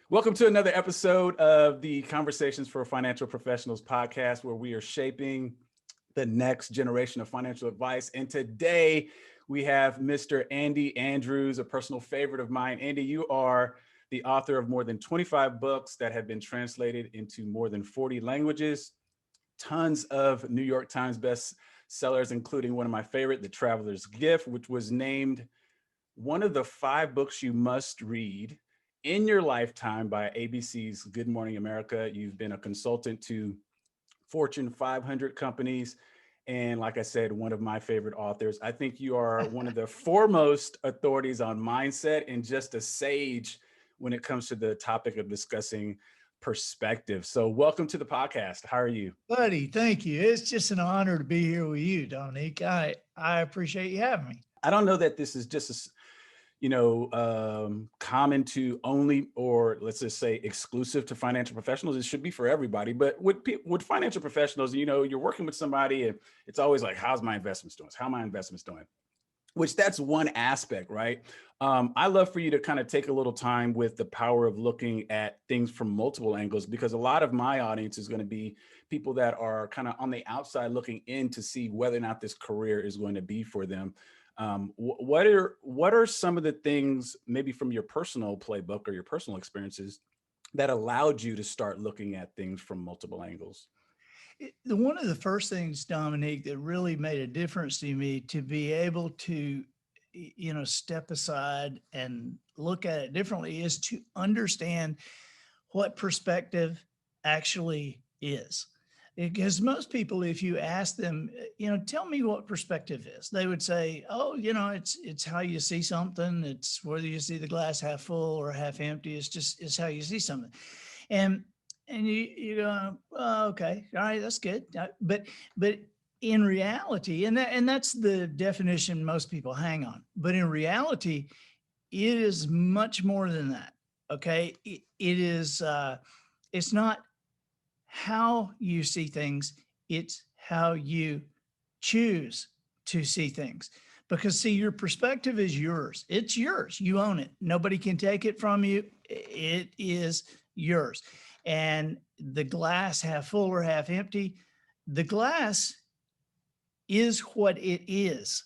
Welcome to another episode of the Conversations for Financial Professionals podcast, where we are shaping the next generation of financial advice. And today we have Mr. Andy Andrews, a personal favorite of mine. Andy, you are the author of more than 25 books that have been translated into more than 40 languages, tons of New York Times best sellers, including one of my favorite, The Traveler's Gift, which was named one of the 5 books you must read in your lifetime by ABC's Good Morning America. You've been a consultant to Fortune 500 companies. And like I said, one of my favorite authors. I think you are one of the foremost authorities on mindset and just a sage when it comes to the topic of discussing perspective. So welcome to the podcast. How are you? Buddy, thank you. It's just an honor to be here with you, Dominique. I appreciate you having me. I don't know that this is just common to only, or let's just say exclusive to financial professionals. It should be for everybody. But with financial professionals, you're working with somebody and it's always like, how's my investments doing? How are my investments doing? Which that's one aspect, right? I love for you to kind of take a little time with the power of looking at things from multiple angles, because a lot of my audience is going to be people that are kind of on the outside looking in to see whether or not this career is going to be for them. What are some of the things maybe from your personal playbook or your personal experiences that allowed you to start looking at things from multiple angles? One of the first things, Dominique, that really made a difference to me to be able to, step aside and look at it differently is to understand what perspective actually is. Because most people, if you ask them, tell me what perspective is, they would say, oh, it's how you see something. It's whether you see the glass half full or half empty. It's how you see something. And you go, oh, okay, all right, that's good. But in reality, and that's the definition most people hang on. But in reality, it is much more than that. Okay, it is. It's not how you see things, it's how you choose to see things. Because see, your perspective is yours. It's yours. You own it. Nobody can take it from you. It is yours. And the glass half full or half empty, the glass is what it is.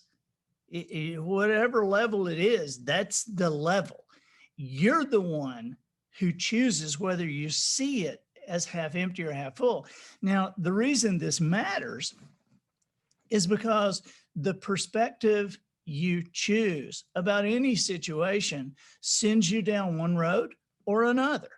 Whatever level it is, that's the level. You're the one who chooses whether you see it as half empty or half full. Now, the reason this matters is because the perspective you choose about any situation sends you down one road or another.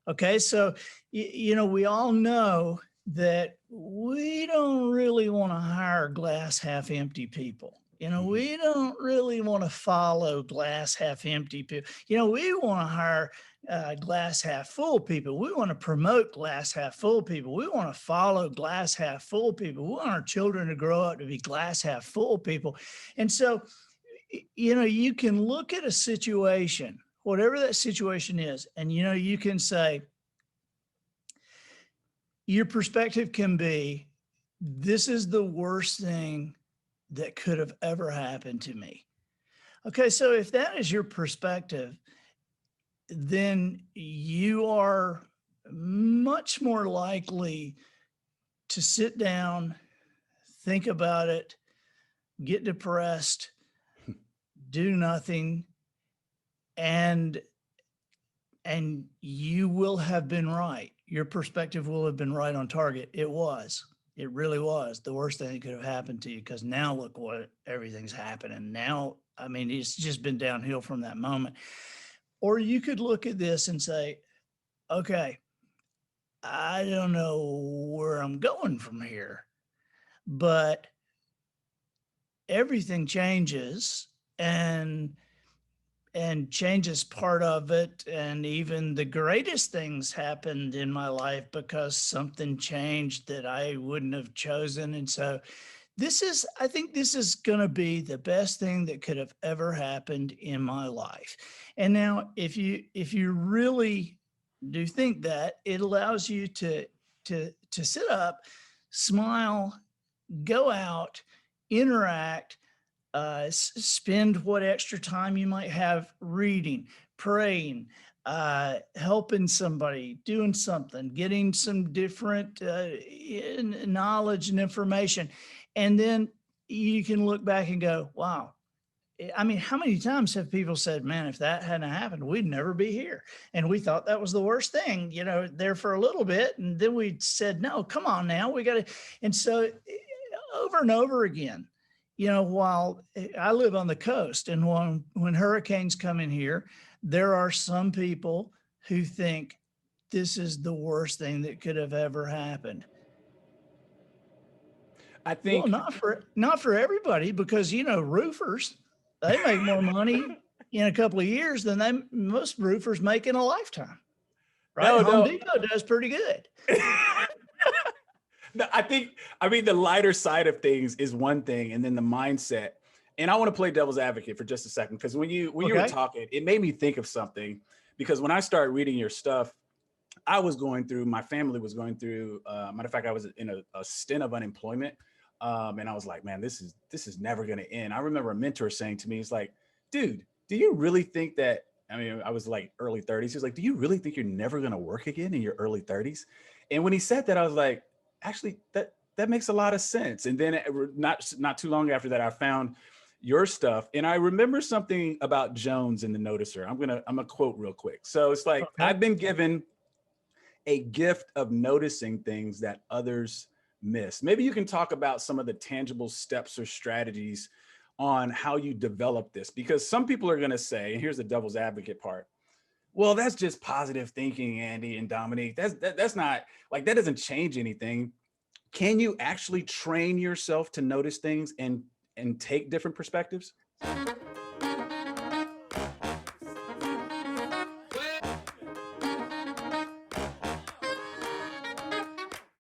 Okay, so, we all know that we don't really want to hire glass half empty people. We don't really want to follow glass half empty people. We want to hire glass half full people. We want to promote glass half full people. We want to follow glass half full people. We want our children to grow up to be glass half full people. And so, you can look at a situation, whatever that situation is, and, you can say, your perspective can be, this is the worst thing that could have ever happened to me. Okay, so if that is your perspective, then you are much more likely to sit down, think about it, get depressed, do nothing, and you will have been right. Your perspective will have been right on target. It was. It really was the worst thing that could have happened to you, because now look what everything's happening. Now, it's just been downhill from that moment. Or you could look at this and say, okay, I don't know where I'm going from here, but everything changes, and change is part of it. And even the greatest things happened in my life because something changed that I wouldn't have chosen. And so I think this is going to be the best thing that could have ever happened in my life. And now if you really do think that, it allows you to sit up, smile, go out, interact, spend what extra time you might have reading, praying, helping somebody, doing something, getting some different knowledge and information. And then you can look back and go, wow. I mean, how many times have people said, man, if that hadn't happened, we'd never be here. And we thought that was the worst thing, there for a little bit. And then we said, no, come on now, we got to. And so over and over again, while I live on the coast, and when hurricanes come in here, there are some people who think this is the worst thing that could have ever happened. I Well, think, not for everybody, because roofers, they make more money in a couple of years than most roofers make in a lifetime. Right? no, Home no. Depot does pretty good. No, I mean, the lighter side of things is one thing, and then the mindset. And I want to play devil's advocate for just a second, because when you were Okay. talking, it made me think of something. Because when I started reading your stuff, my family was going through. Matter of fact, I was in a stint of unemployment, and I was like, man, this is never going to end. I remember a mentor saying to me, "He's like, dude, do you really think that?" I mean, I was like early 30s. He was like, "Do you really think you're never going to work again in your early 30s?" And when he said that, I was like, actually, that makes a lot of sense. And then not too long after that, I found your stuff, and I remember something about Jones in the Noticer. I'm gonna quote real quick. So it's like, Okay. I've been given a gift of noticing things that others miss. Maybe you can talk about some of the tangible steps or strategies on how you develop this, because some people are going to say, and here's the devil's advocate part, well, that's just positive thinking, Andy and Dominique. That's not, like, that doesn't change anything. Can you actually train yourself to notice things and take different perspectives?